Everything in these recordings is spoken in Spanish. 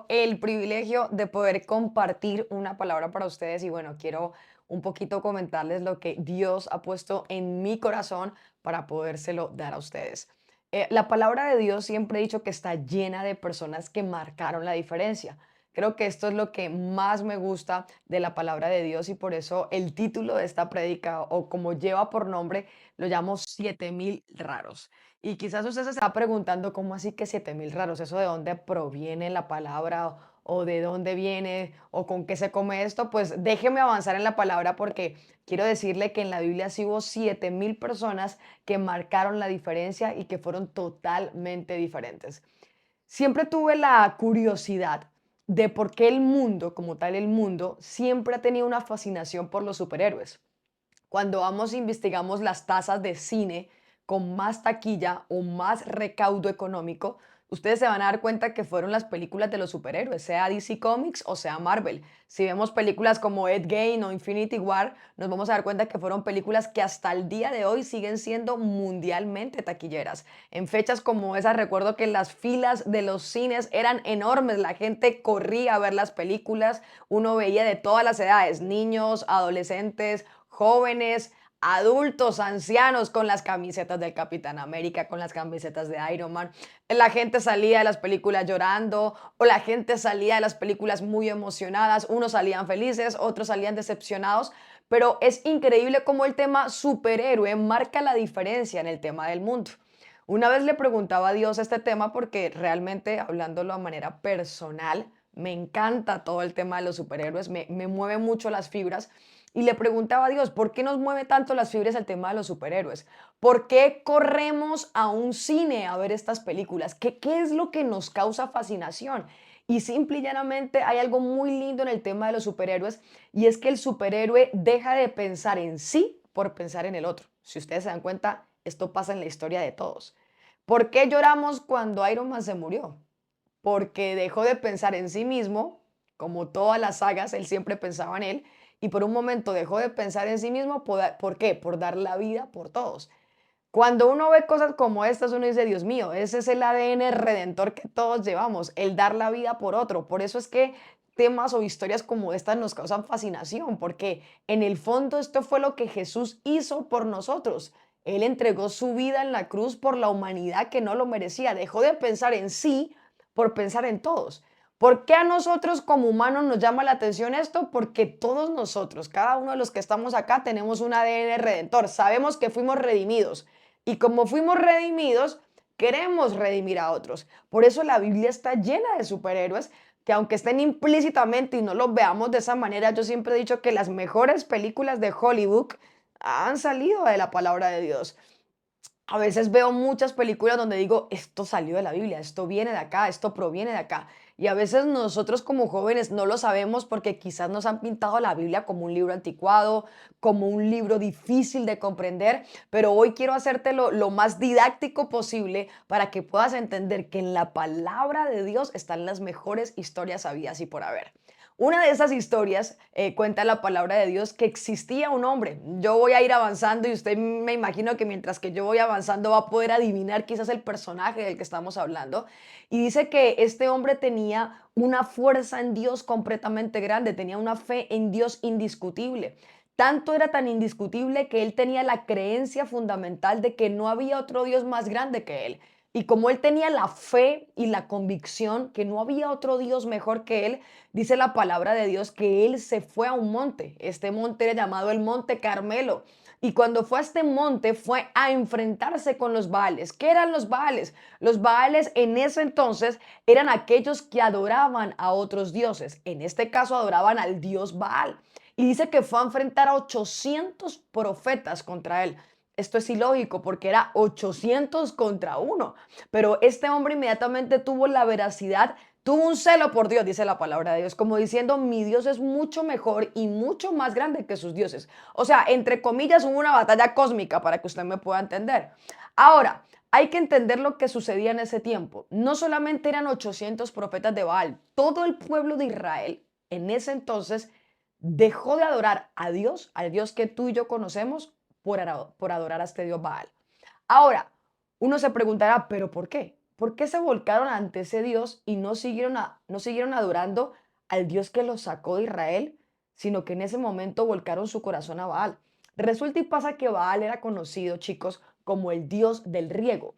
el privilegio de poder compartir una palabra para ustedes y bueno, quiero un poquito comentarles lo que Dios ha puesto en mi corazón para podérselo dar a ustedes. La palabra de Dios siempre he dicho que está llena de personas que marcaron la diferencia. Creo que esto es lo que más me gusta de la palabra de Dios y por eso el título de esta prédica o como lleva por nombre lo llamo 7000 raros. Y quizás usted se está preguntando, ¿cómo así que 7000 raros? ¿Eso de dónde proviene la palabra o de dónde viene o con qué se come esto? Pues déjeme avanzar en la palabra porque quiero decirle que en la Biblia sí hubo 7000 personas que marcaron la diferencia y que fueron totalmente diferentes. Siempre tuve la curiosidad de por qué el mundo, como tal el mundo, siempre ha tenido una fascinación por los superhéroes. Cuando vamos e investigamos las tasas de cine con más taquilla o más recaudo económico, ustedes se van a dar cuenta que fueron las películas de los superhéroes, sea DC Comics o sea Marvel. Si vemos películas como Endgame o Infinity War, nos vamos a dar cuenta que fueron películas que hasta el día de hoy siguen siendo mundialmente taquilleras. En fechas como esas recuerdo que las filas de los cines eran enormes, la gente corría a ver las películas, uno veía de todas las edades, niños, adolescentes, jóvenes, adultos, ancianos con las camisetas del Capitán América, con las camisetas de Iron Man. La gente salía de las películas llorando o la gente salía de las películas muy emocionadas. Unos salían felices, otros salían decepcionados, pero es increíble cómo el tema superhéroe marca la diferencia en el tema del mundo. Una vez le preguntaba a Dios este tema porque realmente, hablándolo a manera personal, me encanta todo el tema de los superhéroes, me mueve mucho las fibras. Y le preguntaba a Dios, ¿por qué nos mueve tanto las fibras el tema de los superhéroes? ¿Por qué corremos a un cine a ver estas películas? ¿Qué es lo que nos causa fascinación? Y simple y llanamente hay algo muy lindo en el tema de los superhéroes y es que el superhéroe deja de pensar en sí por pensar en el otro. Si ustedes se dan cuenta, esto pasa en la historia de todos. ¿Por qué lloramos cuando Iron Man se murió? Porque dejó de pensar en sí mismo, como todas las sagas, él siempre pensaba en él, y por un momento dejó de pensar en sí mismo, ¿por qué? Por dar la vida por todos. Cuando uno ve cosas como estas, uno dice, Dios mío, ese es el ADN redentor que todos llevamos, el dar la vida por otro. Por eso es que temas o historias como estas nos causan fascinación, porque en el fondo esto fue lo que Jesús hizo por nosotros. Él entregó su vida en la cruz por la humanidad que no lo merecía. Dejó de pensar en sí por pensar en todos. ¿Por qué a nosotros como humanos nos llama la atención esto? Porque todos nosotros, cada uno de los que estamos acá, tenemos un ADN redentor. Sabemos que fuimos redimidos. Y como fuimos redimidos, queremos redimir a otros. Por eso la Biblia está llena de superhéroes que aunque estén implícitamente y no los veamos de esa manera, yo siempre he dicho que las mejores películas de Hollywood han salido de la palabra de Dios. A veces veo muchas películas donde digo, esto salió de la Biblia, esto viene de acá, esto proviene de acá. Y a veces nosotros como jóvenes no lo sabemos porque quizás nos han pintado la Biblia como un libro anticuado, como un libro difícil de comprender, pero hoy quiero hacerte lo más didáctico posible para que puedas entender que en la palabra de Dios están las mejores historias habidas y por haber. Una de esas historias cuenta la palabra de Dios que existía un hombre. Yo voy a ir avanzando y usted me imagino que mientras que yo voy avanzando va a poder adivinar quizás el personaje del que estamos hablando. Y dice que este hombre tenía una fuerza en Dios completamente grande, tenía una fe en Dios indiscutible. Tanto era tan indiscutible que él tenía la creencia fundamental de que no había otro Dios más grande que él. Y como él tenía la fe y la convicción que no había otro Dios mejor que él, dice la palabra de Dios que él se fue a un monte. Este monte era llamado el Monte Carmelo. Y cuando fue a este monte fue a enfrentarse con los Baales. ¿Qué eran los Baales? Los Baales en ese entonces eran aquellos que adoraban a otros dioses. En este caso adoraban al dios Baal. Y dice que fue a enfrentar a 800 profetas contra él. Esto es ilógico porque era 800 contra uno. Pero este hombre inmediatamente tuvo la veracidad. Tuvo un celo por Dios, dice la palabra de Dios, como diciendo, mi Dios es mucho mejor y mucho más grande que sus dioses. O sea, entre comillas, hubo una batalla cósmica para que usted me pueda entender. Ahora, hay que entender lo que sucedía en ese tiempo. No solamente eran 800 profetas de Baal, todo el pueblo de Israel en ese entonces dejó de adorar a Dios, al Dios que tú y yo conocemos, por adorar a este Dios Baal. Ahora, uno se preguntará, ¿pero por qué? ¿Por qué se volcaron ante ese Dios y no siguieron adorando al Dios que los sacó de Israel, sino que en ese momento volcaron su corazón a Baal? Resulta y pasa que Baal era conocido, chicos, como el Dios del riego.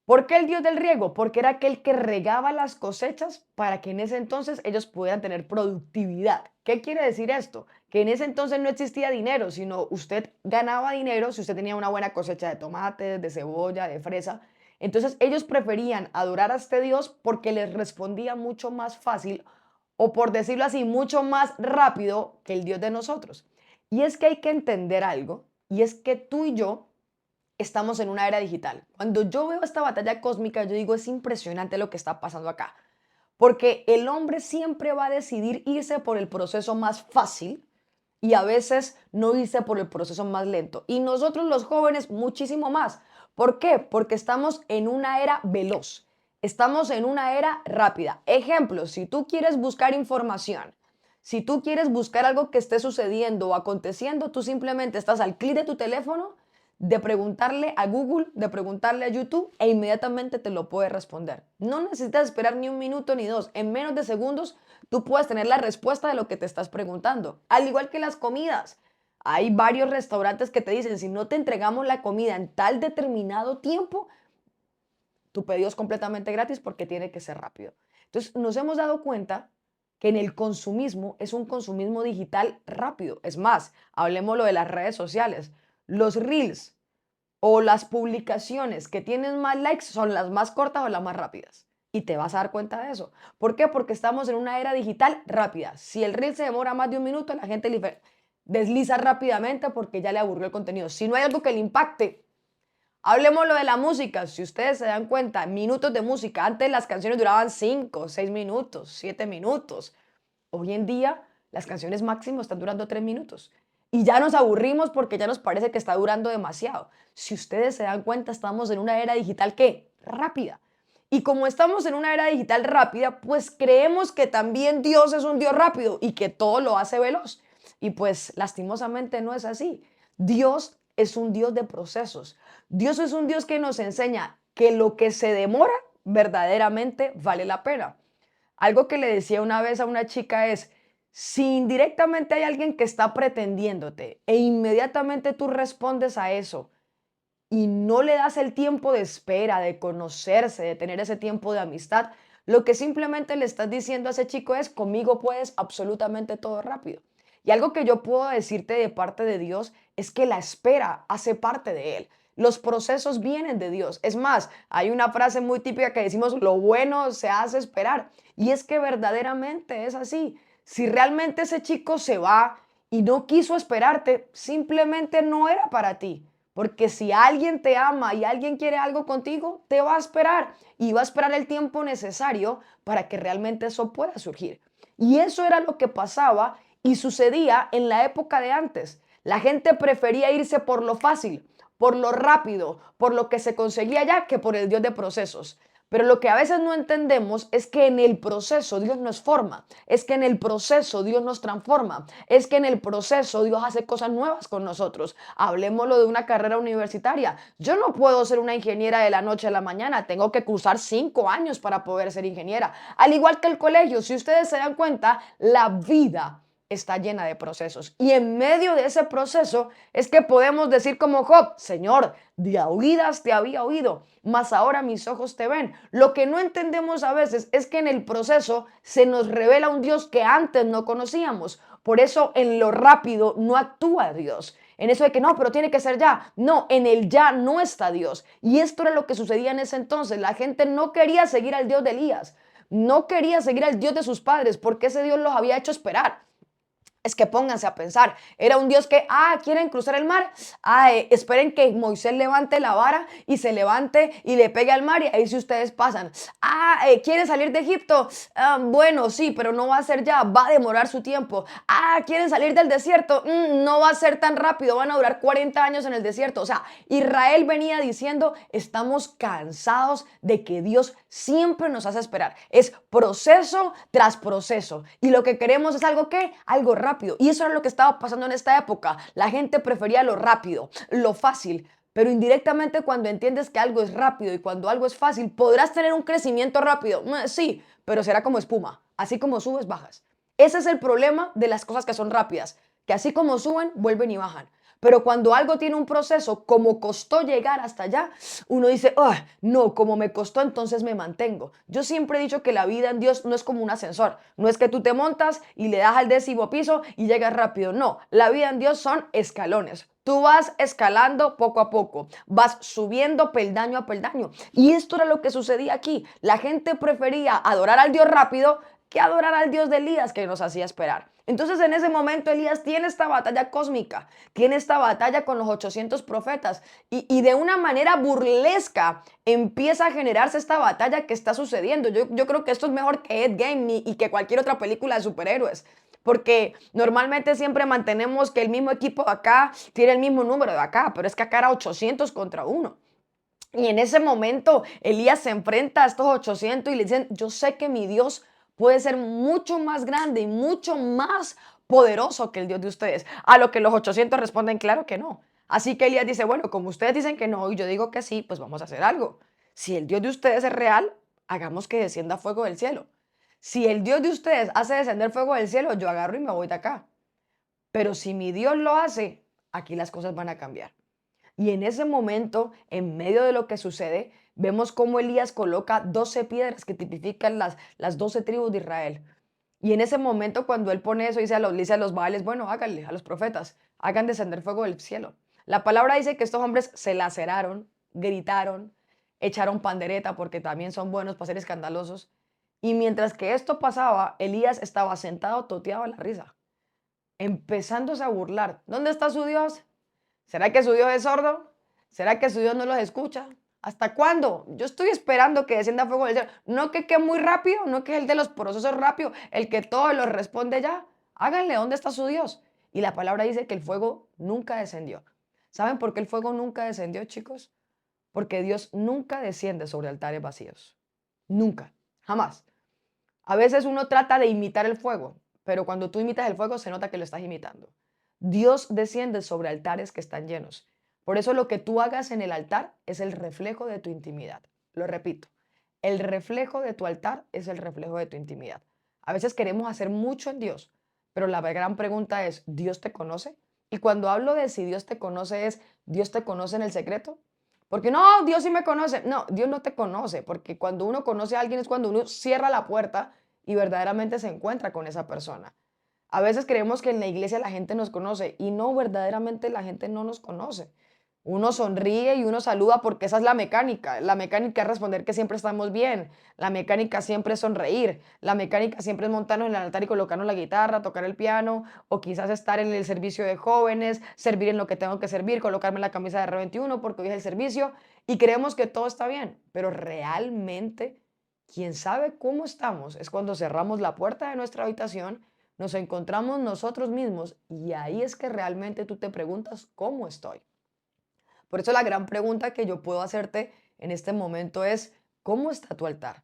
¿Por qué el Dios del riego? Porque era aquel que regaba las cosechas para que en ese entonces ellos pudieran tener productividad. ¿Qué quiere decir esto? Que en ese entonces no existía dinero, sino usted ganaba dinero si usted tenía una buena cosecha de tomates, de cebolla, de fresa. Entonces ellos preferían adorar a este Dios porque les respondía mucho más fácil o por decirlo así, mucho más rápido que el Dios de nosotros. Y es que hay que entender algo, y es que tú y yo estamos en una era digital. Cuando yo veo esta batalla cósmica, yo digo, es impresionante lo que está pasando acá. Porque el hombre siempre va a decidir irse por el proceso más fácil y a veces no irse por el proceso más lento. Y nosotros los jóvenes muchísimo más. ¿Por qué? Porque estamos en una era veloz. Estamos en una era rápida. Ejemplo, si tú quieres buscar información, si tú quieres buscar algo que esté sucediendo o aconteciendo, tú simplemente estás al clic de tu teléfono de preguntarle a Google, de preguntarle a YouTube e inmediatamente te lo puede responder. No necesitas esperar ni un minuto ni dos. En menos de segundos tú puedes tener la respuesta de lo que te estás preguntando. Al igual que las comidas. Hay varios restaurantes que te dicen, si no te entregamos la comida en tal determinado tiempo, tu pedido es completamente gratis porque tiene que ser rápido. Entonces nos hemos dado cuenta que en el consumismo es un consumismo digital rápido. Es más, hablemoslo de las redes sociales. Los reels o las publicaciones que tienen más likes son las más cortas o las más rápidas. Y te vas a dar cuenta de eso. ¿Por qué? Porque estamos en una era digital rápida. Si el reel se demora más de un minuto, la gente desliza rápidamente porque ya le aburrió el contenido. Si no hay algo que le impacte, hablemoslo de la música. Si ustedes se dan cuenta, minutos de música. Antes las canciones duraban 5, 6 minutos, 7 minutos. Hoy en día las canciones máximo están durando 3 minutos. Y ya nos aburrimos porque ya nos parece que está durando demasiado. Si ustedes se dan cuenta, estamos en una era digital que rápida. Y como estamos en una era digital rápida, pues creemos que también Dios es un Dios rápido y que todo lo hace veloz. Y pues lastimosamente no es así. Dios es un Dios de procesos. Dios es un Dios que nos enseña que lo que se demora verdaderamente vale la pena. Algo que le decía una vez a una chica es, si indirectamente hay alguien que está pretendiéndote e inmediatamente tú respondes a eso y no le das el tiempo de espera, de conocerse, de tener ese tiempo de amistad, lo que simplemente le estás diciendo a ese chico es, conmigo puedes absolutamente todo rápido. Y algo que yo puedo decirte de parte de Dios es que la espera hace parte de Él. Los procesos vienen de Dios. Es más, hay una frase muy típica que decimos, lo bueno se hace esperar. Y es que verdaderamente es así. Si realmente ese chico se va y no quiso esperarte, simplemente no era para ti. Porque si alguien te ama y alguien quiere algo contigo, te va a esperar y va a esperar el tiempo necesario para que realmente eso pueda surgir. Y eso era lo que pasaba y sucedía en la época de antes. La gente prefería irse por lo fácil, por lo rápido, por lo que se conseguía ya, que por el Dios de procesos. Pero lo que a veces no entendemos es que en el proceso Dios nos forma, es que en el proceso Dios nos transforma, es que en el proceso Dios hace cosas nuevas con nosotros. Hablemoslo de una carrera universitaria. Yo no puedo ser una ingeniera de la noche a la mañana, tengo que cursar 5 años para poder ser ingeniera. Al igual que el colegio, si ustedes se dan cuenta, la vida está llena de procesos. Y en medio de ese proceso es que podemos decir como Job, Señor, de oídas te había oído, mas ahora mis ojos te ven. Lo que no entendemos a veces es que en el proceso se nos revela un Dios que antes no conocíamos. Por eso en lo rápido no actúa Dios. En eso de que no, pero tiene que ser ya. No, en el ya no está Dios. Y esto era lo que sucedía en ese entonces. La gente no quería seguir al Dios de Elías. No quería seguir al Dios de sus padres porque ese Dios los había hecho esperar. Es que pónganse a pensar, era un Dios que, quieren cruzar el mar, esperen que Moisés levante la vara y se levante y le pegue al mar y ahí si ustedes pasan. ¿Quieren salir de Egipto? Bueno, sí, pero no va a ser ya, va a demorar su tiempo. ¿Quieren salir del desierto? No va a ser tan rápido, van a durar 40 años en el desierto. O sea, Israel venía diciendo, estamos cansados de que Dios siempre nos hace esperar. Es proceso tras proceso y lo que queremos es algo que, algo rápido. Y eso era lo que estaba pasando en esta época. La gente prefería lo rápido, lo fácil. Pero indirectamente cuando entiendes que algo es rápido y cuando algo es fácil, podrás tener un crecimiento rápido. Sí, pero será como espuma. Así como subes, bajas. Ese es el problema de las cosas que son rápidas, que así como suben, vuelven y bajan. Pero cuando algo tiene un proceso, como costó llegar hasta allá, uno dice, "Ah, no, como me costó, entonces me mantengo". Yo siempre he dicho que la vida en Dios no es como un ascensor. No es que tú te montas y le das al 10.º piso y llegas rápido. No, la vida en Dios son escalones. Tú vas escalando poco a poco, vas subiendo peldaño a peldaño. Y esto era lo que sucedía aquí. La gente prefería adorar al Dios rápido que adorar al Dios de Elías, que nos hacía esperar. Entonces en ese momento Elías tiene esta batalla cósmica, tiene esta batalla con los 800 profetas y de una manera burlesca empieza a generarse esta batalla que está sucediendo. Yo creo que esto es mejor que Endgame y que cualquier otra película de superhéroes. Porque normalmente siempre mantenemos que el mismo equipo de acá tiene el mismo número de acá, pero es que acá era 800 contra uno. Y en ese momento Elías se enfrenta a estos 800 y le dicen, yo sé que mi Dios puede ser mucho más grande y mucho más poderoso que el Dios de ustedes. A lo que los 800 responden, claro que no. Así que Elías dice, bueno, como ustedes dicen que no y yo digo que sí, pues vamos a hacer algo. Si el Dios de ustedes es real, hagamos que descienda fuego del cielo. Si el Dios de ustedes hace descender fuego del cielo, yo agarro y me voy de acá. Pero si mi Dios lo hace, aquí las cosas van a cambiar. Y en ese momento, en medio de lo que sucede, vemos cómo Elías coloca 12 piedras que tipifican las 12 tribus de Israel. Y en ese momento, cuando él pone eso, dice a los Baales, bueno, háganle, a los profetas, hagan descender fuego del cielo. La palabra dice que estos hombres se laceraron, gritaron, echaron pandereta, porque también son buenos para ser escandalosos. Y mientras que esto pasaba, Elías estaba sentado, toteado a la risa, empezándose a burlar. ¿Dónde está su Dios? ¿Será que su Dios es sordo? ¿Será que su Dios no los escucha? ¿Hasta cuándo? Yo estoy esperando que descienda fuego del cielo. No que muy rápido, no que es el de los procesos rápido, el que todo lo responde ya. Háganle, ¿dónde está su Dios? Y la palabra dice que el fuego nunca descendió. ¿Saben por qué el fuego nunca descendió, chicos? Porque Dios nunca desciende sobre altares vacíos. Nunca, jamás. A veces uno trata de imitar el fuego, pero cuando tú imitas el fuego se nota que lo estás imitando. Dios desciende sobre altares que están llenos. Por eso lo que tú hagas en el altar es el reflejo de tu intimidad. Lo repito, el reflejo de tu altar es el reflejo de tu intimidad. A veces queremos hacer mucho en Dios, pero la gran pregunta es, ¿Dios te conoce? Y cuando hablo de si Dios te conoce es, ¿Dios te conoce en el secreto? Porque no, Dios sí me conoce. No, Dios no te conoce, porque cuando uno conoce a alguien es cuando uno cierra la puerta y verdaderamente se encuentra con esa persona. A veces creemos que en la iglesia la gente nos conoce y no, verdaderamente la gente no nos conoce. Uno sonríe y uno saluda porque esa es la mecánica. La mecánica es responder que siempre estamos bien. La mecánica siempre es sonreír. La mecánica siempre es montarnos en el altar y colocarnos la guitarra, tocar el piano o quizás estar en el servicio de jóvenes, servir en lo que tengo que servir, colocarme la camisa de R21 porque hoy es el servicio y creemos que todo está bien. Pero realmente, quien sabe cómo estamos es cuando cerramos la puerta de nuestra habitación, nos encontramos nosotros mismos y ahí es que realmente tú te preguntas cómo estoy. Por eso la gran pregunta que yo puedo hacerte en este momento es, ¿cómo está tu altar?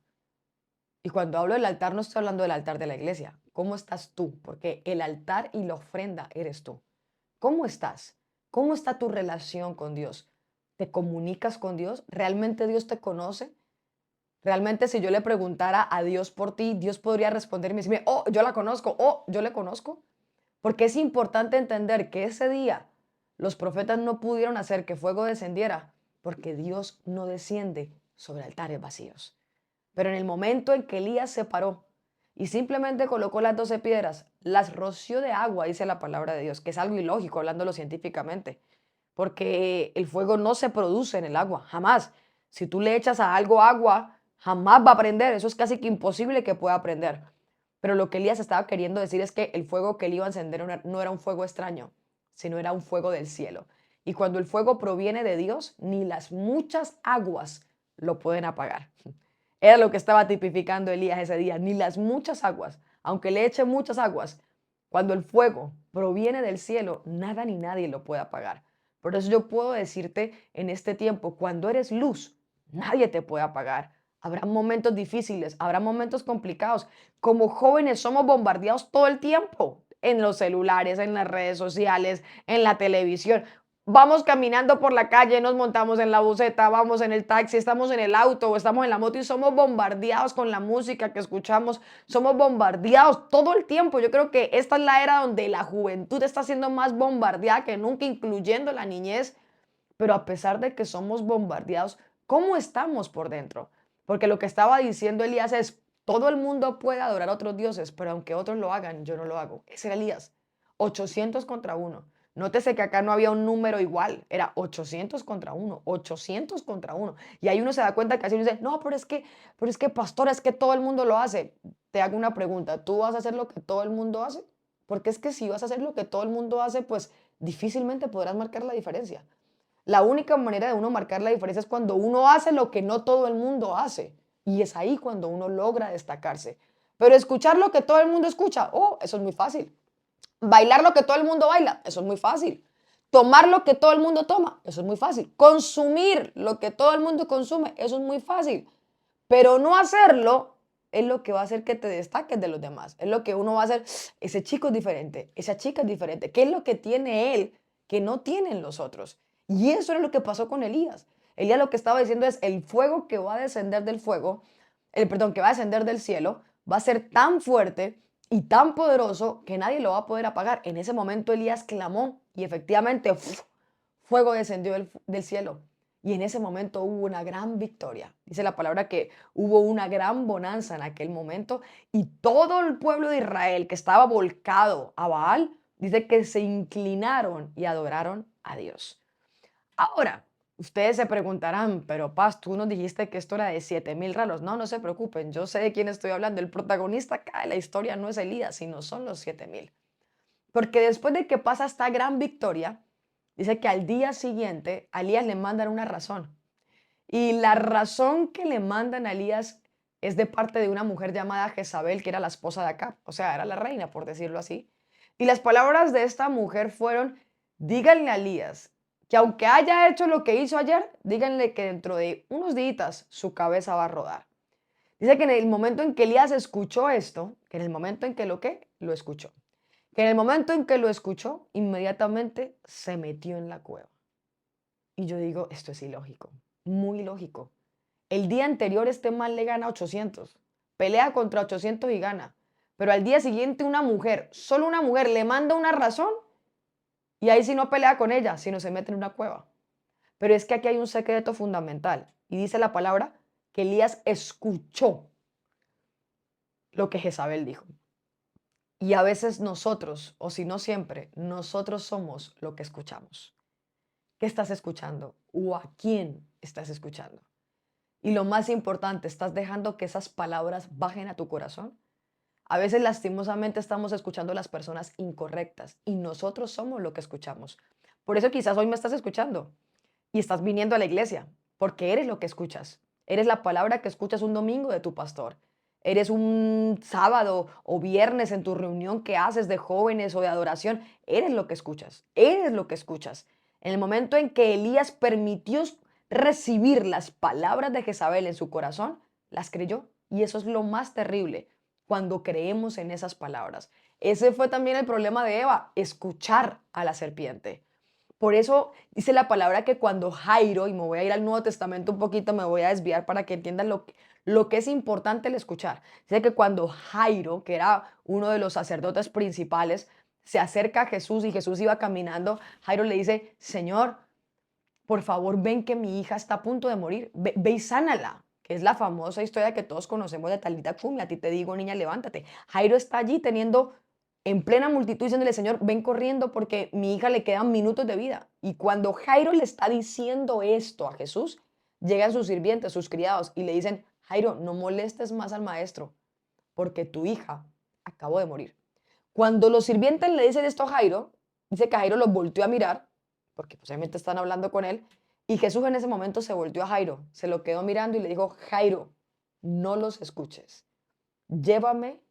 Y cuando hablo del altar no estoy hablando del altar de la iglesia. ¿Cómo estás tú? Porque el altar y la ofrenda eres tú. ¿Cómo estás? ¿Cómo está tu relación con Dios? ¿Te comunicas con Dios? ¿Realmente Dios te conoce? Realmente si yo le preguntara a Dios por ti, Dios podría responderme y decirme, oh, yo la conozco, oh, yo le conozco. Porque es importante entender que ese día los profetas no pudieron hacer que fuego descendiera porque Dios no desciende sobre altares vacíos. Pero en el momento en que Elías se paró y simplemente colocó las 12 piedras, las roció de agua, dice la palabra de Dios, que es algo ilógico hablándolo científicamente, porque el fuego no se produce en el agua, jamás. Si tú le echas a algo agua, jamás va a prender, eso es casi que imposible que pueda prender. Pero lo que Elías estaba queriendo decir es que el fuego que él iba a encender no era un fuego extraño, sino era un fuego del cielo. Y cuando el fuego proviene de Dios, ni las muchas aguas lo pueden apagar. Era lo que estaba tipificando Elías ese día, ni las muchas aguas, aunque le eche muchas aguas, cuando el fuego proviene del cielo, nada ni nadie lo puede apagar. Por eso yo puedo decirte en este tiempo, cuando eres luz, nadie te puede apagar. Habrá momentos difíciles, habrá momentos complicados. Como jóvenes somos bombardeados todo el tiempo en los celulares, en las redes sociales, en la televisión. vamos caminando por la calle, nos montamos en la buseta, vamos en el taxi, estamos en el auto o estamos en la moto y somos bombardeados con la música que escuchamos, somos bombardeados todo el tiempo. Yo creo que esta es la era donde la juventud está siendo más bombardeada que nunca, incluyendo la niñez. Pero a pesar de que somos bombardeados, ¿cómo estamos por dentro? Porque lo que estaba diciendo Elías es, todo el mundo puede adorar a otros dioses, pero aunque otros lo hagan, yo no lo hago. Ese era Elías. 800 contra uno. Nótese que acá no había un número igual, era 800 contra uno, 800 contra uno. Y ahí uno se da cuenta que así uno dice, no, pero es que pastor, es que todo el mundo lo hace. Te hago una pregunta, ¿tú vas a hacer lo que todo el mundo hace? Porque es que si vas a hacer lo que todo el mundo hace, pues difícilmente podrás marcar la diferencia. La única manera de uno marcar la diferencia es cuando uno hace lo que no todo el mundo hace. Y es ahí cuando uno logra destacarse. Pero escuchar lo que todo el mundo escucha, oh, eso es muy fácil. Bailar lo que todo el mundo baila, eso es muy fácil. Tomar lo que todo el mundo toma, eso es muy fácil. Consumir lo que todo el mundo consume, eso es muy fácil. Pero no hacerlo es lo que va a hacer que te destaques de los demás. Es lo que uno va a hacer. Ese chico es diferente, esa chica es diferente. ¿Qué es lo que tiene él que no tienen los otros? Y eso era lo que pasó con Elías. Elías lo que estaba diciendo es el fuego que va a descender del fuego, perdón, que va a descender del cielo, va a ser tan fuerte y tan poderoso que nadie lo va a poder apagar. En ese momento Elías clamó y efectivamente fuego descendió del cielo. Y en ese momento hubo una gran victoria. Dice la palabra que hubo una gran bonanza en aquel momento y todo el pueblo de Israel que estaba volcado a Baal, dice que se inclinaron y adoraron a Dios. Ahora, ustedes se preguntarán, pero Paz, tú nos dijiste que esto era de 7,000 raros. No, no se preocupen, yo sé de quién estoy hablando. El protagonista acá de la historia no es Elías, sino son los 7,000. Porque después de que pasa esta gran victoria, dice que al día siguiente a Elías le mandan una razón. Y la razón que le mandan a Elías es de parte de una mujer llamada Jezabel, que era la esposa de Acab, o sea, era la reina, por decirlo así. Y las palabras de esta mujer fueron, díganle a Elías que aunque haya hecho lo que hizo ayer, díganle que dentro de unos días su cabeza va a rodar. Dice que en el momento en que Elías escuchó esto, que en el momento en que lo escuchó, que en el momento en que lo escuchó, inmediatamente se metió en la cueva. Y yo digo, esto es ilógico, muy ilógico. El día anterior este man le gana 800, pelea contra 800 y gana. Pero al día siguiente una mujer, solo una mujer, le manda una razón y ahí sí no pelea con ella, sino se mete en una cueva. Pero es que aquí hay un secreto fundamental y dice la palabra que Elías escuchó lo que Jezabel dijo. Y a veces nosotros, o si no siempre, nosotros somos lo que escuchamos. ¿Qué estás escuchando? ¿O a quién estás escuchando? Y lo más importante, ¿estás dejando que esas palabras bajen a tu corazón? A veces lastimosamente estamos escuchando a las personas incorrectas y nosotros somos lo que escuchamos. Por eso quizás hoy me estás escuchando y estás viniendo a la iglesia, porque eres lo que escuchas. Eres la palabra que escuchas un domingo de tu pastor. Eres un sábado o viernes en tu reunión que haces de jóvenes o de adoración. Eres lo que escuchas. Eres lo que escuchas. En el momento en que Elías permitió recibir las palabras de Jezabel en su corazón, las creyó. Y eso es lo más terrible, cuando creemos en esas palabras. Ese fue también el problema de Eva, escuchar a la serpiente. Por eso dice la palabra que cuando Jairo, y me voy a ir al Nuevo Testamento un poquito, me voy a desviar para que entiendan lo que es importante el escuchar. Dice que cuando Jairo, que era uno de los sacerdotes principales, se acerca a Jesús y Jesús iba caminando, Jairo le dice, Señor, por favor, ven que mi hija está a punto de morir, ve y sánala, que es la famosa historia que todos conocemos de Talita Cumi, a ti te digo, niña, levántate. Jairo está allí teniendo en plena multitud diciéndole, Señor, ven corriendo porque mi hija le quedan minutos de vida. Y cuando Jairo le está diciendo esto a Jesús, llegan sus sirvientes, sus criados, y le dicen, Jairo, no molestes más al maestro, porque tu hija acabó de morir. Cuando los sirvientes le dicen esto a Jairo, dice que Jairo los volteó a mirar, porque posiblemente están hablando con él, y Jesús en ese momento se volteó a Jairo, se lo quedó mirando y le dijo, Jairo, no los escuches, llévame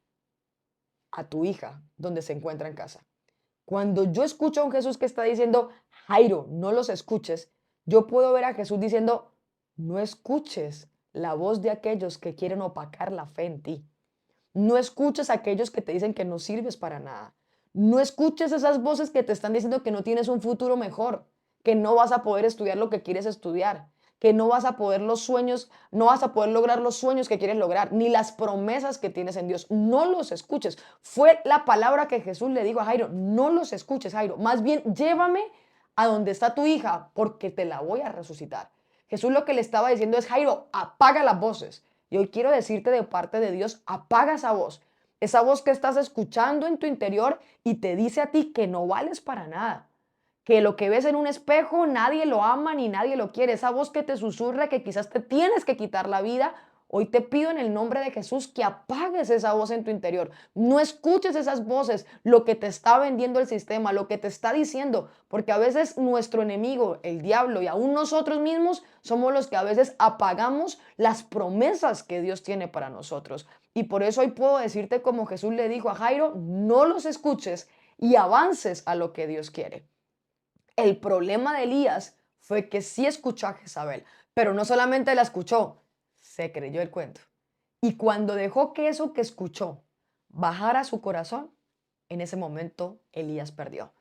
a tu hija donde se encuentra en casa. Cuando yo escucho a un Jesús que está diciendo, Jairo, no los escuches, yo puedo ver a Jesús diciendo, no escuches la voz de aquellos que quieren opacar la fe en ti. No escuches a aquellos que te dicen que no sirves para nada. No escuches esas voces que te están diciendo que no tienes un futuro mejor. que no vas a poder estudiar lo que quieres estudiar, que no vas a poder los sueños, no vas a poder lograr los sueños que quieres lograr, ni las promesas que tienes en Dios. No los escuches. Fue la palabra que Jesús le dijo a Jairo, no los escuches, Jairo. Más bien, llévame a donde está tu hija, porque te la voy a resucitar. Jesús lo que le estaba diciendo es, Jairo, apaga las voces. Y hoy quiero decirte de parte de Dios, apaga esa voz que estás escuchando en tu interior y te dice a ti que no vales para nada, que lo que ves en un espejo nadie lo ama ni nadie lo quiere, esa voz que te susurra que quizás te tienes que quitar la vida. Hoy te pido en el nombre de Jesús que apagues esa voz en tu interior. No escuches esas voces, lo que te está vendiendo el sistema, lo que te está diciendo, porque a veces nuestro enemigo, el diablo y aún nosotros mismos somos los que a veces apagamos las promesas que Dios tiene para nosotros. Y por eso hoy puedo decirte como Jesús le dijo a Jairo, no los escuches y avances a lo que Dios quiere. El problema de Elías fue que sí escuchó a Jezabel, pero no solamente la escuchó, se creyó el cuento. Y cuando dejó que eso que escuchó bajara a su corazón, en ese momento Elías perdió.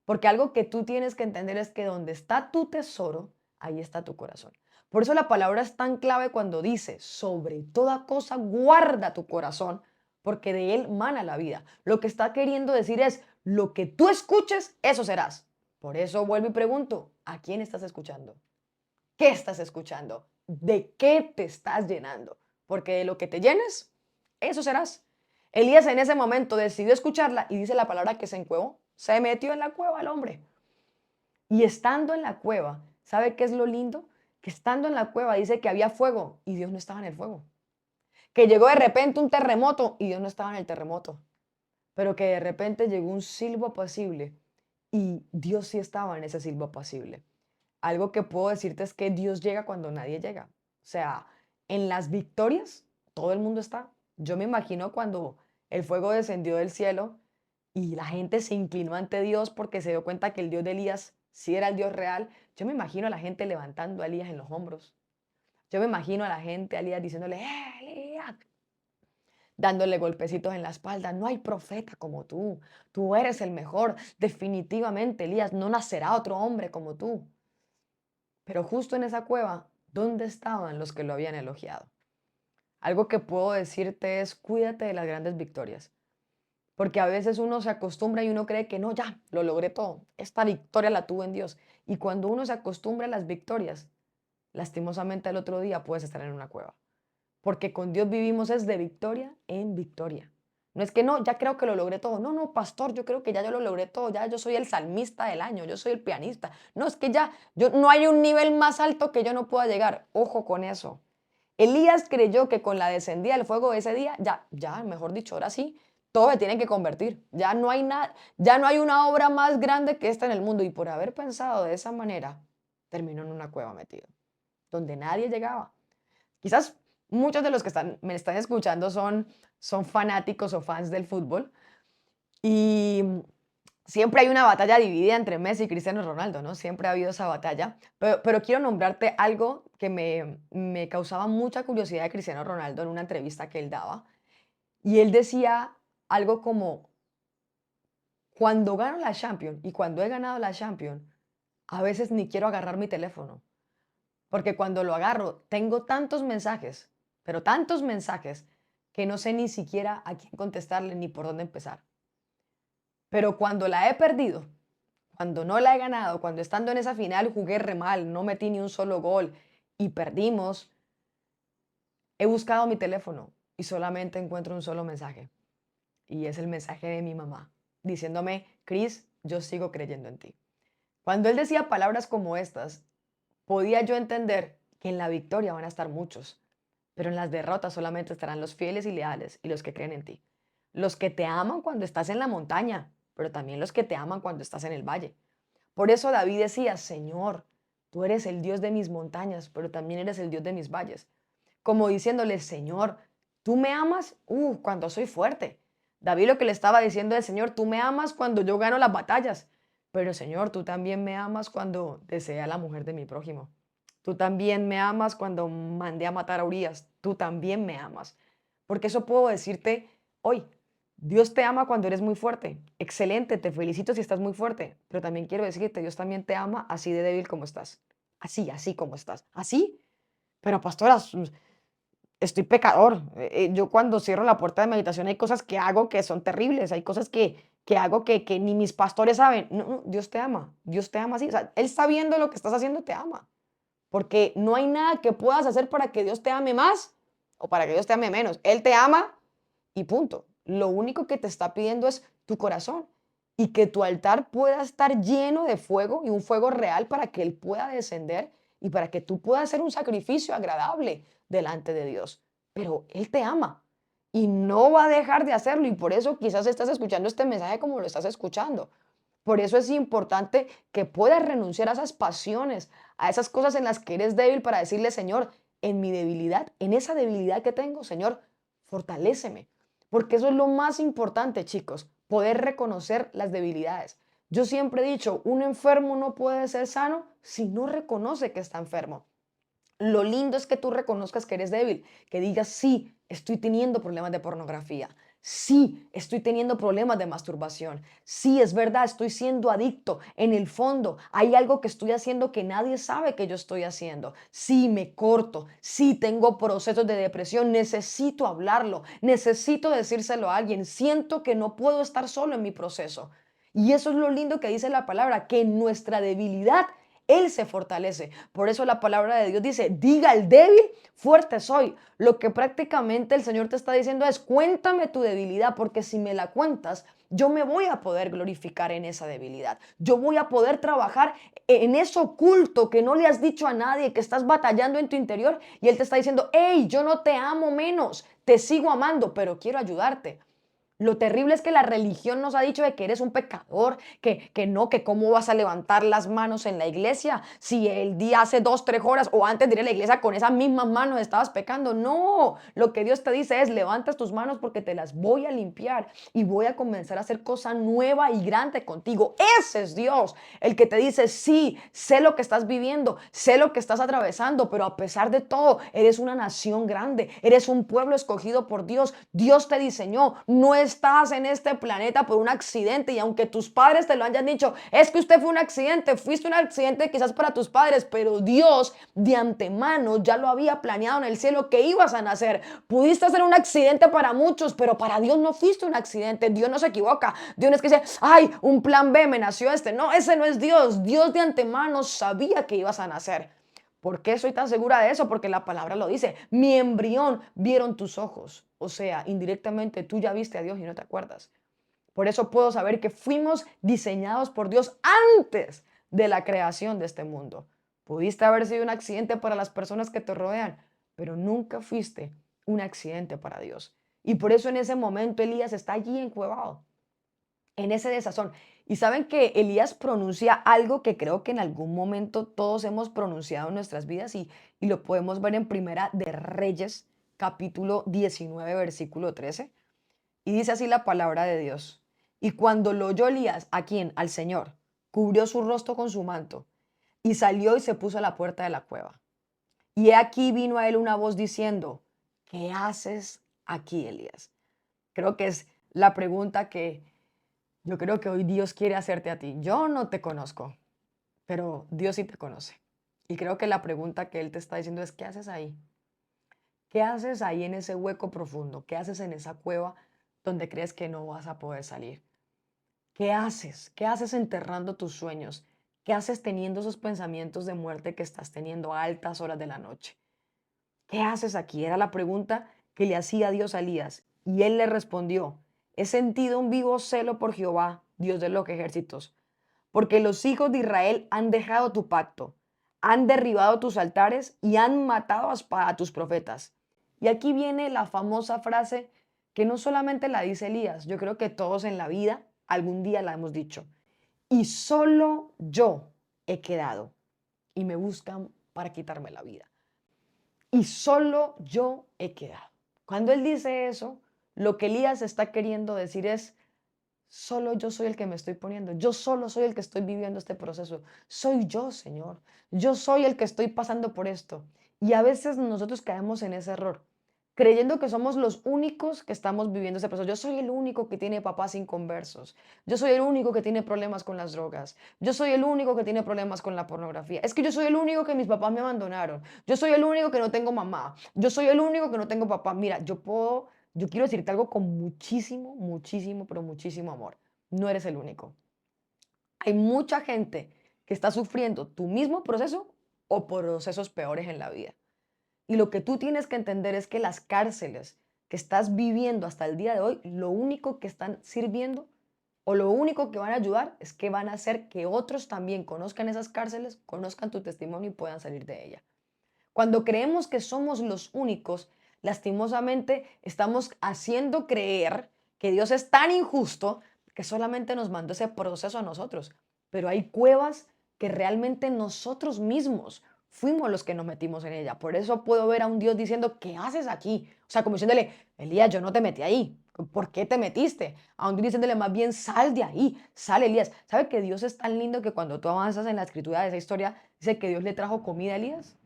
Porque algo que tú tienes que entender es que donde está tu tesoro, ahí está tu corazón. Por eso la palabra es tan clave cuando dice, sobre toda cosa guarda tu corazón, porque de él mana la vida. Lo que está queriendo decir es, lo que tú escuches, eso serás. Por eso vuelvo y pregunto, ¿a quién estás escuchando? ¿Qué estás escuchando? ¿De qué te estás llenando? Porque de lo que te llenes, eso serás. Elías en ese momento decidió escucharla y dice la palabra que se encuevó. Se metió en la cueva el hombre. Y estando en la cueva, ¿sabe qué es lo lindo? Que estando en la cueva dice que había fuego y Dios no estaba en el fuego. Que llegó de repente un terremoto y Dios no estaba en el terremoto. Pero que de repente llegó un silbo apacible y Dios sí estaba en ese silbo apacible. Algo que puedo decirte es que Dios llega cuando nadie llega. O sea, en las victorias todo el mundo está. Yo me imagino cuando el fuego descendió del cielo y la gente se inclinó ante Dios porque se dio cuenta que el Dios de Elías sí era el Dios real. Yo me imagino a la gente levantando a Elías en los hombros. Yo me imagino a la gente, a Elías diciéndole, Elías, dándole golpecitos en la espalda. No hay profeta como tú eres el mejor. Definitivamente, Elías, no nacerá otro hombre como tú. Pero justo en esa cueva, ¿dónde estaban los que lo habían elogiado? Algo que puedo decirte es, cuídate de las grandes victorias. Porque a veces uno se acostumbra y uno cree que no, ya, lo logré todo. Esta victoria la tuve en Dios. Y cuando uno se acostumbra a las victorias, lastimosamente el otro día puedes estar en una cueva. Porque con Dios vivimos es de victoria en victoria. No es que no, ya creo que lo logré todo. No, no, pastor, yo creo que ya yo lo logré todo. Ya yo soy el salmista del año, yo soy el pianista. No, es que ya yo, no hay un nivel más alto que yo no pueda llegar. Ojo con eso. Elías creyó que con la descendida del fuego de ese día, ya, mejor dicho, ahora sí, todo se tiene que convertir. Ya no hay nada, ya no hay una obra más grande que esta en el mundo. Y por haber pensado de esa manera, terminó en una cueva metido, donde nadie llegaba. Quizás muchos de los que me están escuchando son fanáticos o fans del fútbol y siempre hay una batalla dividida entre Messi y Cristiano Ronaldo, ¿no? Siempre ha habido esa batalla, pero quiero nombrarte algo que me causaba mucha curiosidad de Cristiano Ronaldo en una entrevista que él daba. Y él decía algo como, cuando gano la Champions y cuando he ganado la Champions, a veces ni quiero agarrar mi teléfono. Porque cuando lo agarro, tengo tantos mensajes, pero tantos mensajes, que no sé ni siquiera a quién contestarle ni por dónde empezar. Pero cuando la he perdido, cuando no la he ganado, cuando estando en esa final jugué re mal, no metí ni un solo gol y perdimos, he buscado mi teléfono y solamente encuentro un solo mensaje. Y es el mensaje de mi mamá, diciéndome, Cris, yo sigo creyendo en ti. Cuando él decía palabras como estas, podía yo entender que en la victoria van a estar muchos, pero en las derrotas solamente estarán los fieles y leales y los que creen en ti. Los que te aman cuando estás en la montaña, pero también los que te aman cuando estás en el valle. Por eso David decía, Señor, tú eres el Dios de mis montañas, pero también eres el Dios de mis valles. Como diciéndole, Señor, tú me amas, cuando soy fuerte. David lo que le estaba diciendo es, Señor, tú me amas cuando yo gano las batallas, pero Señor, tú también me amas cuando deseé a la mujer de mi prójimo. Tú también me amas cuando mandé a matar a Urias. Tú también me amas. Porque eso puedo decirte hoy. Dios te ama cuando eres muy fuerte. Excelente, te felicito si estás muy fuerte. Pero también quiero decirte, Dios también te ama así de débil como estás. Así, así como estás. Así. Pero pastora, estoy pecador. Yo cuando cierro la puerta de meditación hay cosas que hago que son terribles. Hay cosas que hago que ni mis pastores saben. No, no, Dios te ama. Dios te ama así. O sea, Él sabiendo lo que estás haciendo, te ama. Porque no hay nada que puedas hacer para que Dios te ame más o para que Dios te ame menos. Él te ama y punto. Lo único que te está pidiendo es tu corazón y que tu altar pueda estar lleno de fuego y un fuego real para que Él pueda descender y para que tú puedas hacer un sacrificio agradable delante de Dios. Pero Él te ama y no va a dejar de hacerlo y por eso quizás estás escuchando este mensaje como lo estás escuchando. Por eso es importante que puedas renunciar a esas pasiones, a esas cosas en las que eres débil para decirle, Señor, en mi debilidad, en esa debilidad que tengo, Señor, fortaléceme. Porque eso es lo más importante, chicos, poder reconocer las debilidades. Yo siempre he dicho, un enfermo no puede ser sano si no reconoce que está enfermo. Lo lindo es que tú reconozcas que eres débil, que digas, sí, estoy teniendo problemas de pornografía, sí, estoy teniendo problemas de masturbación, sí, es verdad, estoy siendo adicto, en el fondo hay algo que estoy haciendo que nadie sabe que yo estoy haciendo, sí, me corto, sí, tengo procesos de depresión, necesito hablarlo, necesito decírselo a alguien, siento que no puedo estar solo en mi proceso. Y eso es lo lindo que dice la palabra, que en nuestra debilidad Él se fortalece. Por eso la palabra de Dios dice, diga al débil, fuerte soy. Lo que prácticamente el Señor te está diciendo es, cuéntame tu debilidad, porque si me la cuentas, yo me voy a poder glorificar en esa debilidad. Yo voy a poder trabajar en eso oculto que no le has dicho a nadie, que estás batallando en tu interior. Y Él te está diciendo, hey, yo no te amo menos, te sigo amando, pero quiero ayudarte. Lo terrible es que la religión nos ha dicho de que eres un pecador, que no, que cómo vas a levantar las manos en la iglesia si el día hace 2, 3 horas o antes de ir a la iglesia con esas mismas manos estabas pecando. No, lo que Dios te dice es levantas tus manos porque te las voy a limpiar y voy a comenzar a hacer cosa nueva y grande contigo. Ese es Dios, el que te dice, sí, sé lo que estás viviendo, sé lo que estás atravesando, pero a pesar de todo, eres una nación grande, eres un pueblo escogido por Dios. Dios te diseñó, no estás en este planeta por un accidente y aunque tus padres te lo hayan dicho, es que usted fue un accidente, fuiste un accidente quizás para tus padres, pero Dios de antemano ya lo había planeado en el cielo que ibas a nacer. Pudiste ser un accidente para muchos, pero para Dios no fuiste un accidente. Dios no se equivoca. Dios no es que dice, ay, un plan B, me nació este. No, ese no es Dios. Dios de antemano sabía que ibas a nacer. ¿Por qué soy tan segura de eso? Porque la palabra lo dice. Mi embrión vieron tus ojos. O sea, indirectamente tú ya viste a Dios y no te acuerdas. Por eso puedo saber que fuimos diseñados por Dios antes de la creación de este mundo. Pudiste haber sido un accidente para las personas que te rodean, pero nunca fuiste un accidente para Dios. Y por eso en ese momento Elías está allí encuevado, en ese desazón. Y saben que Elías pronuncia algo que creo que en algún momento todos hemos pronunciado en nuestras vidas y lo podemos ver en Primera de Reyes, capítulo 19, versículo 13. Y dice así la palabra de Dios. Y cuando lo oyó Elías, ¿a quién? Al Señor, cubrió su rostro con su manto y salió y se puso a la puerta de la cueva. Y he aquí vino a él una voz diciendo, ¿qué haces aquí, Elías? Creo que es la pregunta que yo creo que hoy Dios quiere hacerte a ti. Yo no te conozco, pero Dios sí te conoce. Y creo que la pregunta que Él te está diciendo es, ¿qué haces ahí? ¿Qué haces ahí en ese hueco profundo? ¿Qué haces en esa cueva donde crees que no vas a poder salir? ¿Qué haces? ¿Qué haces enterrando tus sueños? ¿Qué haces teniendo esos pensamientos de muerte que estás teniendo a altas horas de la noche? ¿Qué haces aquí? Era la pregunta que le hacía Dios a Elías. Y él le respondió, he sentido un vivo celo por Jehová, Dios de los ejércitos, porque los hijos de Israel han dejado tu pacto, han derribado tus altares y han matado a espada a tus profetas. Y aquí viene la famosa frase que no solamente la dice Elías, yo creo que todos en la vida algún día la hemos dicho. Y solo yo he quedado y me buscan para quitarme la vida. Y solo yo he quedado. Cuando él dice eso, lo que Elías está queriendo decir es, solo yo soy el que me estoy poniendo, yo solo soy el que estoy viviendo este proceso, soy yo, Señor, yo soy el que estoy pasando por esto. Y a veces nosotros caemos en ese error. creyendo que somos los únicos que estamos viviendo ese proceso. Yo soy el único que tiene papás inconversos. Yo soy el único que tiene problemas con las drogas. Yo soy el único que tiene problemas con la pornografía. Es que yo soy el único que mis papás me abandonaron. Yo soy el único que no tengo mamá. Yo soy el único que no tengo papá. Mira, yo quiero decirte algo con muchísimo, muchísimo, pero muchísimo amor. No eres el único. Hay mucha gente que está sufriendo tu mismo proceso o procesos peores en la vida. Y lo que tú tienes que entender es que las cárceles que estás viviendo hasta el día de hoy, lo único que están sirviendo o lo único que van a ayudar es que van a hacer que otros también conozcan esas cárceles, conozcan tu testimonio y puedan salir de ella. Cuando creemos que somos los únicos, lastimosamente estamos haciendo creer que Dios es tan injusto que solamente nos mandó ese proceso a nosotros. Pero hay cuevas que realmente nosotros mismos fuimos los que nos metimos en ella. Por eso puedo ver a un Dios diciendo, ¿qué haces aquí? O sea, como diciéndole, Elías, yo no te metí ahí. ¿Por qué te metiste? A un Dios diciéndole más bien, sal de ahí, sal Elías. ¿Sabe que Dios es tan lindo que cuando tú avanzas en la escritura de esa historia, dice que Dios le trajo comida a Elías?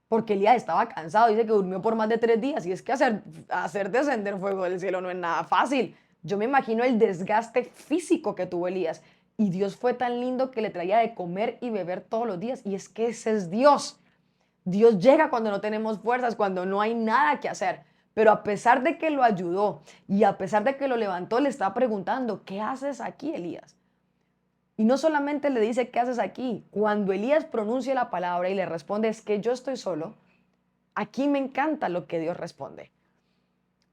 Porque Elías estaba cansado, dice que durmió por más de 3 días. Y es que hacer descender fuego del cielo no es nada fácil. Yo me imagino el desgaste físico que tuvo Elías. Y Dios fue tan lindo que le traía de comer y beber todos los días. Y es que ese es Dios. Dios llega cuando no tenemos fuerzas, cuando no hay nada que hacer. Pero a pesar de que lo ayudó y a pesar de que lo levantó, le está preguntando, ¿qué haces aquí, Elías? Y no solamente le dice, ¿qué haces aquí? Cuando Elías pronuncia la palabra y le responde, es que yo estoy solo. Aquí me encanta lo que Dios responde,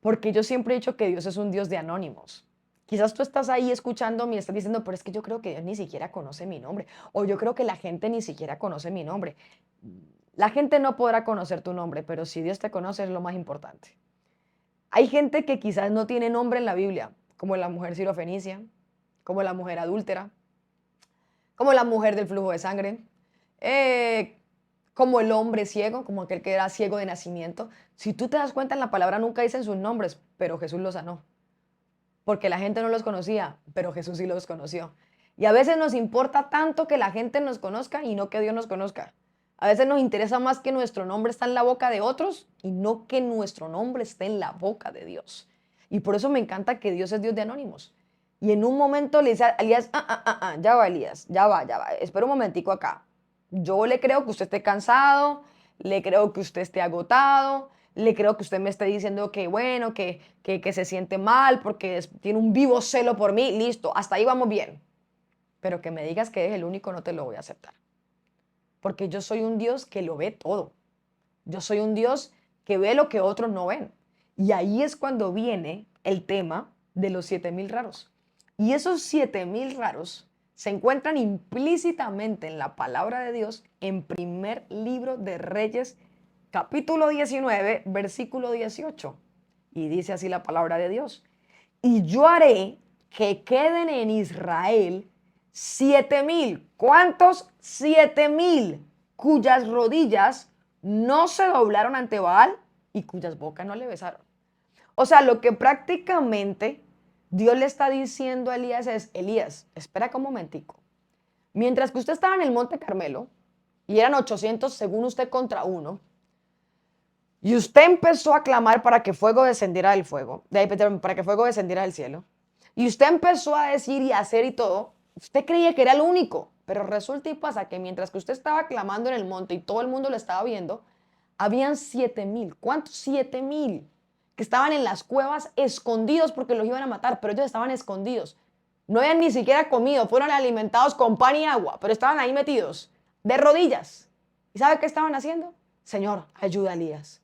porque yo siempre he dicho que Dios es un Dios de anónimos. Quizás tú estás ahí escuchándome y estás diciendo, pero es que yo creo que Dios ni siquiera conoce mi nombre, o yo creo que la gente ni siquiera conoce mi nombre. La gente no podrá conocer tu nombre, pero si Dios te conoce es lo más importante. Hay gente que quizás no tiene nombre en la Biblia, como la mujer sirofenicia, como la mujer adúltera, como la mujer del flujo de sangre, eh, como el hombre ciego, como aquel que era ciego de nacimiento. Si tú te das cuenta, en la palabra nunca dicen sus nombres, pero Jesús los sanó, porque la gente no los conocía, pero Jesús sí los conoció. Y a veces nos importa tanto que la gente nos conozca y no que Dios nos conozca. A veces nos interesa más que nuestro nombre está en la boca de otros y no que nuestro nombre esté en la boca de Dios. Y por eso me encanta que Dios es Dios de anónimos. Y en un momento le dice a Elías, ya va Elías, ya va, espera un momentico acá. Yo le creo que usted esté cansado, le creo que usted esté agotado, le creo que usted me esté diciendo que bueno, que se siente mal porque tiene un vivo celo por mí, listo, hasta ahí vamos bien. Pero que me digas que es el único no te lo voy a aceptar. Porque yo soy un Dios que lo ve todo. Yo soy un Dios que ve lo que otros no ven. Y ahí es cuando viene el tema de los 7000 raros. Y esos 7000 raros se encuentran implícitamente en la palabra de Dios en primer libro de Reyes, capítulo 19, versículo 18. Y dice así la palabra de Dios. Y yo haré que queden en Israel 7000. ¿Cuántos? 7000. Cuyas rodillas no se doblaron ante Baal y cuyas bocas no le besaron. O sea, lo que prácticamente Dios le está diciendo a Elías es, Elías, espera un momentico. Mientras que usted estaba en el Monte Carmelo y eran 800 según usted contra uno, y usted empezó a clamar para que fuego descendiera del fuego, para que fuego descendiera del cielo, y usted empezó a decir y a hacer y todo, usted creía que era el único, pero resulta y pasa que mientras que usted estaba clamando en el monte y todo el mundo lo estaba viendo, habían 7000. ¿Cuántos? 7000 que estaban en las cuevas escondidos porque los iban a matar, pero ellos estaban escondidos. No habían ni siquiera comido, fueron alimentados con pan y agua, pero estaban ahí metidos, de rodillas. ¿Y sabe qué estaban haciendo? Señor, ayuda a Elías.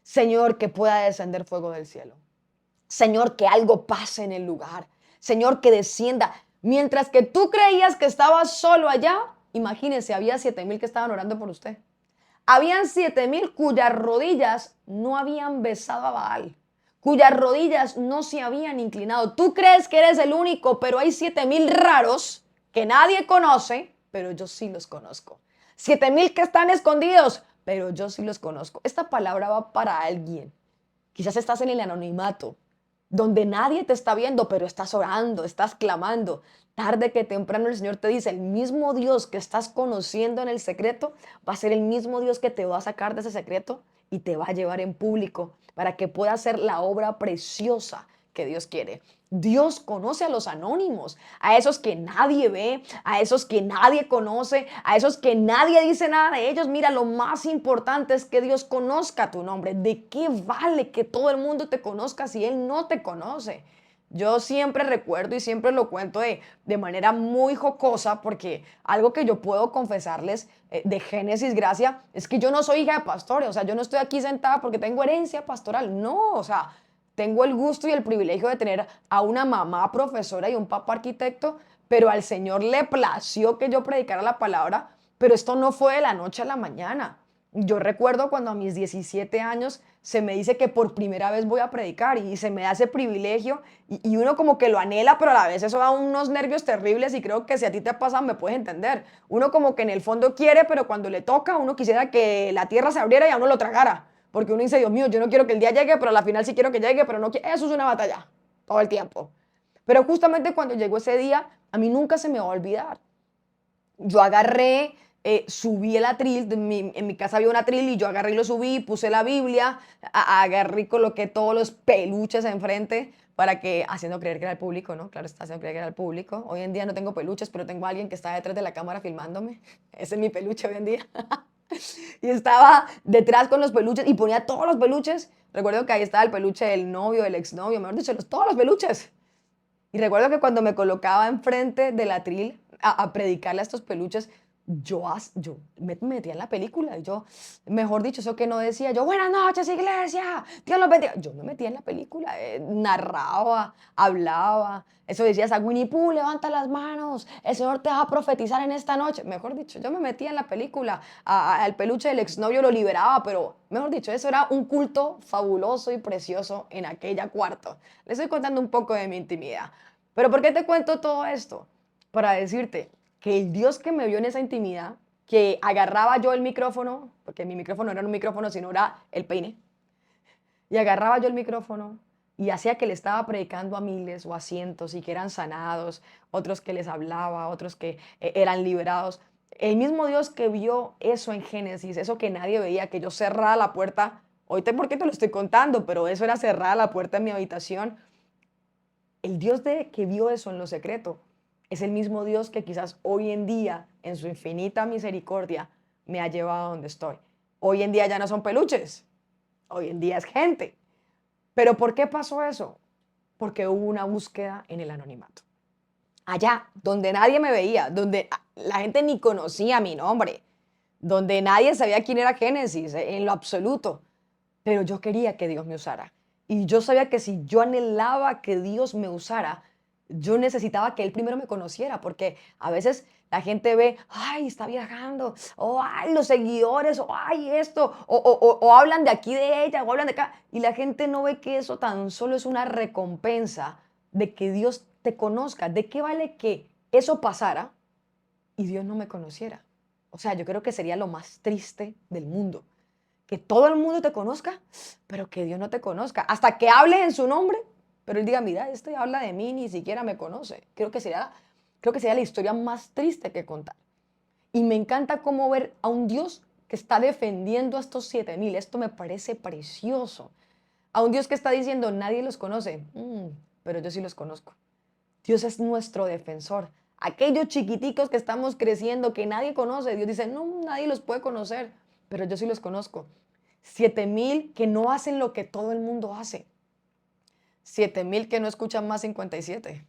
Señor, que pueda descender fuego del cielo. Señor, que algo pase en el lugar. Señor, que descienda. Mientras que tú creías que estabas solo allá, imagínense, había 7000 que estaban orando por usted. Habían 7000 cuyas rodillas no habían besado a Baal, cuyas rodillas no se habían inclinado. Tú crees que eres el único, pero hay 7000 raros que nadie conoce, pero yo sí los conozco. 7000 que están escondidos, pero yo sí los conozco. Esta palabra va para alguien. Quizás estás en el anonimato, donde nadie te está viendo, pero estás orando, estás clamando. Tarde que temprano el Señor te dice, el mismo Dios que estás conociendo en el secreto va a ser el mismo Dios que te va a sacar de ese secreto y te va a llevar en público para que puedas hacer la obra preciosa que Dios quiere. Dios conoce a los anónimos, a esos que nadie ve, a esos que nadie conoce, a esos que nadie dice nada de ellos. Mira, lo más importante es que Dios conozca tu nombre. ¿De qué vale que todo el mundo te conozca si Él no te conoce? Yo siempre recuerdo y siempre lo cuento de manera muy jocosa, porque algo que yo puedo confesarles de Génesis Gracia es que yo no soy hija de pastores. O sea, yo no estoy aquí sentada porque tengo herencia pastoral, no, o sea, tengo el gusto y el privilegio de tener a una mamá profesora y un papá arquitecto, pero al Señor le plació que yo predicara la palabra, pero esto no fue de la noche a la mañana. Yo recuerdo cuando a mis 17 años se me dice que por primera vez voy a predicar y se me da ese privilegio y uno como que lo anhela, pero a la vez eso da unos nervios terribles y creo que si a ti te pasa me puedes entender. Uno como que en el fondo quiere, pero cuando le toca uno quisiera que la tierra se abriera y a uno lo tragara. Porque uno dice, Dios mío, yo no quiero que el día llegue, pero a la final sí quiero que llegue, pero no quiero. Eso es una batalla todo el tiempo. Pero justamente cuando llegó ese día, a mí nunca se me va a olvidar. Yo agarré, subí el atril, en mi casa había un atril y yo agarré y lo subí, puse la Biblia, agarré y coloqué todos los peluches enfrente para que, haciendo creer que era el público, ¿no? Claro, está haciendo creer que era el público. Hoy en día no tengo peluches, pero tengo a alguien que está detrás de la cámara filmándome. Ese es mi peluche hoy en día. Y estaba detrás con los peluches y ponía todos los peluches. Recuerdo que ahí estaba el peluche del novio, del exnovio, mejor dicho, todos los peluches. Y recuerdo que cuando me colocaba enfrente del atril a predicarle a estos peluches, yo me metía en la película. Y yo, mejor dicho, eso que no decía yo, buenas noches, iglesia, Dios los bendiga. Yo me metía en la película, narraba, hablaba. Eso decía, a Winnie Pooh, levanta las manos, el Señor te va a profetizar en esta noche. Mejor dicho, yo me metía en la película, al peluche del exnovio lo liberaba, pero mejor dicho, eso era un culto fabuloso y precioso en aquella cuarto. Les estoy contando un poco de mi intimidad. Pero ¿por qué te cuento todo esto? Para decirte que el Dios que me vio en esa intimidad, que agarraba yo el micrófono, porque mi micrófono no era un micrófono, sino era el peine, y agarraba yo el micrófono y hacía que le estaba predicando a miles o a cientos y que eran sanados, otros que les hablaba, otros que eran liberados. El mismo Dios que vio eso en Génesis, eso que nadie veía, que yo cerraba la puerta, hoy por qué te lo estoy contando, pero eso era cerrar la puerta en mi habitación. El Dios que vio eso en lo secreto es el mismo Dios que quizás hoy en día, en su infinita misericordia, me ha llevado a donde estoy. Hoy en día ya no son peluches, hoy en día es gente. ¿Pero por qué pasó eso? Porque hubo una búsqueda en el anonimato. Allá, donde nadie me veía, donde la gente ni conocía mi nombre, donde nadie sabía quién era Génesis, en lo absoluto. Pero yo quería que Dios me usara. Y yo sabía que si yo anhelaba que Dios me usara, yo necesitaba que Él primero me conociera, porque a veces la gente ve, ay, está viajando, o ay, los seguidores, o ay, esto, o hablan de aquí de ella, o hablan de acá, y la gente no ve que eso tan solo es una recompensa de que Dios te conozca. ¿De qué vale que eso pasara y Dios no me conociera? O sea, yo creo que sería lo más triste del mundo. Que todo el mundo te conozca, pero que Dios no te conozca. Hasta que hables en su nombre, pero Él diga, mira, este habla de mí, ni siquiera me conoce. Creo que sería la historia más triste que contar. Y me encanta cómo ver a un Dios que está defendiendo a estos 7,000. Esto me parece precioso. A un Dios que está diciendo, nadie los conoce, pero yo sí los conozco. Dios es nuestro defensor. Aquellos chiquiticos que estamos creciendo, que nadie conoce, Dios dice, no, nadie los puede conocer, pero yo sí los conozco. 7,000 que no hacen lo que todo el mundo hace. 7,000 que no escuchan más 57.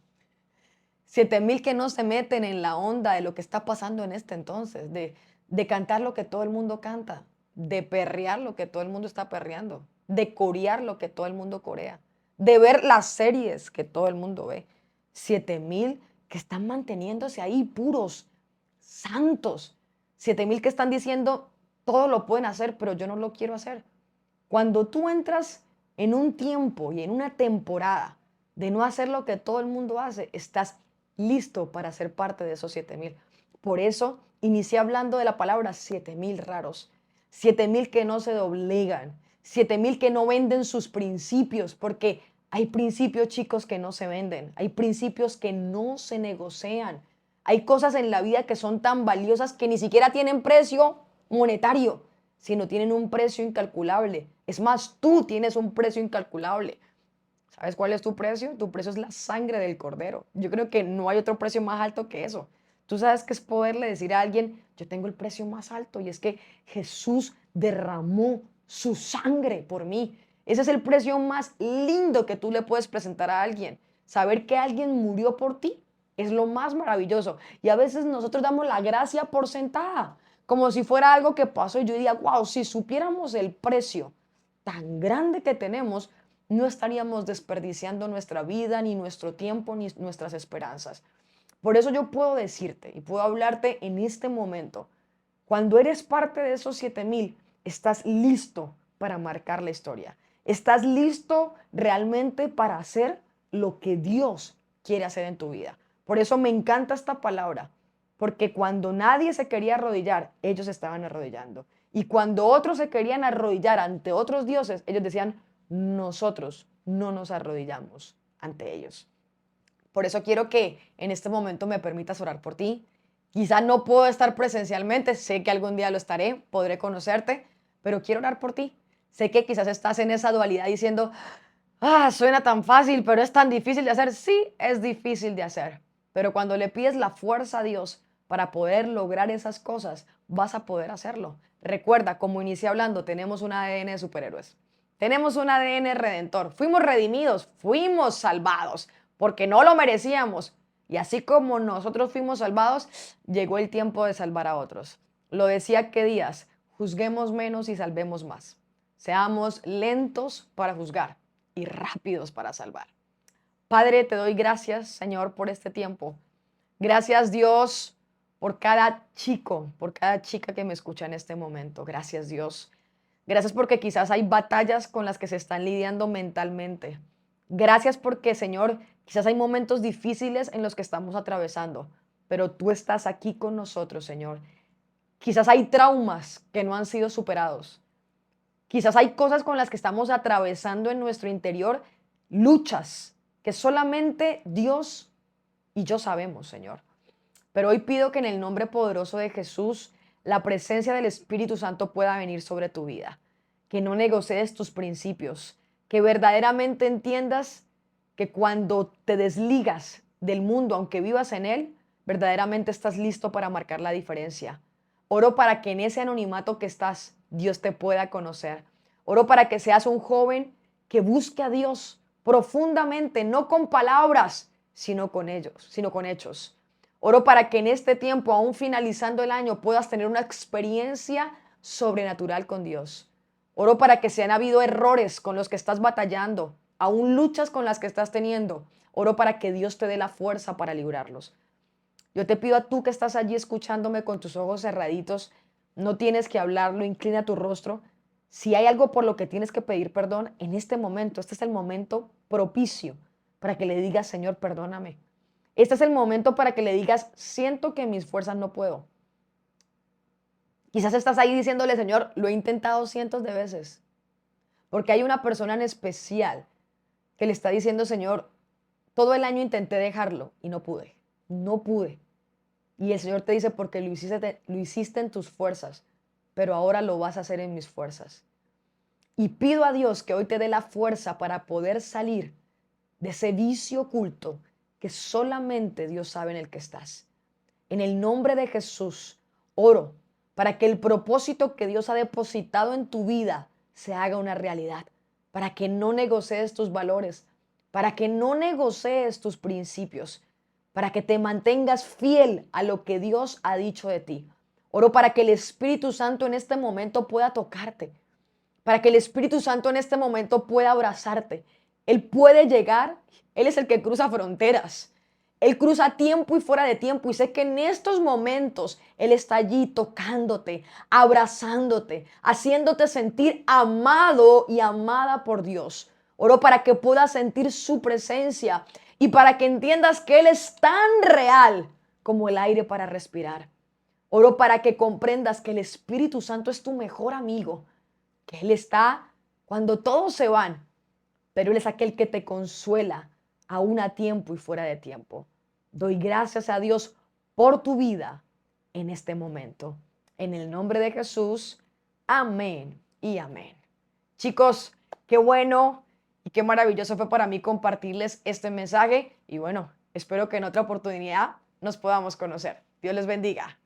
7,000 que no se meten en la onda de lo que está pasando en este entonces, de cantar lo que todo el mundo canta, de perrear lo que todo el mundo está perreando, de corear lo que todo el mundo corea, de ver las series que todo el mundo ve. 7,000 que están manteniéndose ahí puros, santos. 7,000 que están diciendo, todo lo pueden hacer, pero yo no lo quiero hacer. Cuando tú entras en un tiempo y en una temporada de no hacer lo que todo el mundo hace, estás listo para ser parte de esos 7,000. Por eso inicié hablando de la palabra 7,000 raros, 7,000 que no se doblegan, 7,000 que no venden sus principios, porque hay principios, chicos, que no se venden, hay principios que no se negocian, hay cosas en la vida que son tan valiosas que ni siquiera tienen precio monetario. sino tienen un precio incalculable. Es más, tú tienes un precio incalculable. ¿Sabes cuál es tu precio? Tu precio es la sangre del cordero. Yo creo que no hay otro precio más alto que eso. Tú sabes que es poderle decir a alguien, yo tengo el precio más alto y es que Jesús derramó su sangre por mí. Ese es el precio más lindo que tú le puedes presentar a alguien. Saber que alguien murió por ti es lo más maravilloso. Y a veces nosotros damos la gracia por sentada, como si fuera algo que pasó y yo diría, wow, si supiéramos el precio tan grande que tenemos, no estaríamos desperdiciando nuestra vida, ni nuestro tiempo, ni nuestras esperanzas. Por eso yo puedo decirte y puedo hablarte en este momento, cuando eres parte de esos 7,000, estás listo para marcar la historia. Estás listo realmente para hacer lo que Dios quiere hacer en tu vida. Por eso me encanta esta palabra, porque cuando nadie se quería arrodillar, ellos estaban arrodillando. Y cuando otros se querían arrodillar ante otros dioses, ellos decían, nosotros no nos arrodillamos ante ellos. Por eso quiero que en este momento me permitas orar por ti. Quizá no puedo estar presencialmente, sé que algún día lo estaré, podré conocerte, pero quiero orar por ti. Sé que quizás estás en esa dualidad diciendo, suena tan fácil, pero es tan difícil de hacer. Sí, es difícil de hacer, pero cuando le pides la fuerza a Dios para poder lograr esas cosas, vas a poder hacerlo. Recuerda, como inicié hablando, tenemos un ADN de superhéroes. Tenemos un ADN redentor. Fuimos redimidos, fuimos salvados, porque no lo merecíamos. Y así como nosotros fuimos salvados, llegó el tiempo de salvar a otros. Lo decía que Díaz, juzguemos menos y salvemos más. Seamos lentos para juzgar y rápidos para salvar. Padre, te doy gracias, Señor, por este tiempo. Gracias, Dios, por cada chico, por cada chica que me escucha en este momento. Gracias, Dios. Gracias porque quizás hay batallas con las que se están lidiando mentalmente. Gracias porque, Señor, quizás hay momentos difíciles en los que estamos atravesando, pero tú estás aquí con nosotros, Señor. Quizás hay traumas que no han sido superados. Quizás hay cosas con las que estamos atravesando en nuestro interior, luchas que solamente Dios y yo sabemos, Señor. Pero hoy pido que en el nombre poderoso de Jesús, la presencia del Espíritu Santo pueda venir sobre tu vida. Que no negocies tus principios. Que verdaderamente entiendas que cuando te desligas del mundo, aunque vivas en él, verdaderamente estás listo para marcar la diferencia. Oro para que en ese anonimato que estás, Dios te pueda conocer. Oro para que seas un joven que busque a Dios profundamente, no con palabras, sino con ellos, sino con hechos. Oro para que en este tiempo, aún finalizando el año, puedas tener una experiencia sobrenatural con Dios. Oro para que si han habido errores con los que estás batallando, aún luchas con las que estás teniendo, oro para que Dios te dé la fuerza para librarlos. Yo te pido a tú que estás allí escuchándome con tus ojos cerraditos, no tienes que hablarlo, inclina tu rostro. Si hay algo por lo que tienes que pedir perdón, en este momento, este es el momento propicio para que le digas, Señor, perdóname. Este es el momento para que le digas, siento que en mis fuerzas no puedo. Quizás estás ahí diciéndole, Señor, lo he intentado cientos de veces. Porque hay una persona en especial que le está diciendo, Señor, todo el año intenté dejarlo y no pude. No pude. Y el Señor te dice, porque lo hiciste en tus fuerzas, pero ahora lo vas a hacer en mis fuerzas. Y pido a Dios que hoy te dé la fuerza para poder salir de ese vicio oculto que solamente Dios sabe en el que estás. En el nombre de Jesús, oro para que el propósito que Dios ha depositado en tu vida se haga una realidad, para que no negocies tus valores, para que no negocies tus principios, para que te mantengas fiel a lo que Dios ha dicho de ti. Oro para que el Espíritu Santo en este momento pueda tocarte, para que el Espíritu Santo en este momento pueda abrazarte. Él puede llegar, Él es el que cruza fronteras. Él cruza tiempo y fuera de tiempo y sé que en estos momentos Él está allí tocándote, abrazándote, haciéndote sentir amado y amada por Dios. Oro para que puedas sentir su presencia y para que entiendas que Él es tan real como el aire para respirar. Oro para que comprendas que el Espíritu Santo es tu mejor amigo, que Él está cuando todos se van, pero Él es aquel que te consuela aún a tiempo y fuera de tiempo. Doy gracias a Dios por tu vida en este momento. En el nombre de Jesús, Amén y amén. Chicos, qué bueno y qué maravilloso fue para mí compartirles este mensaje y bueno, espero que en otra oportunidad nos podamos conocer. Dios les bendiga.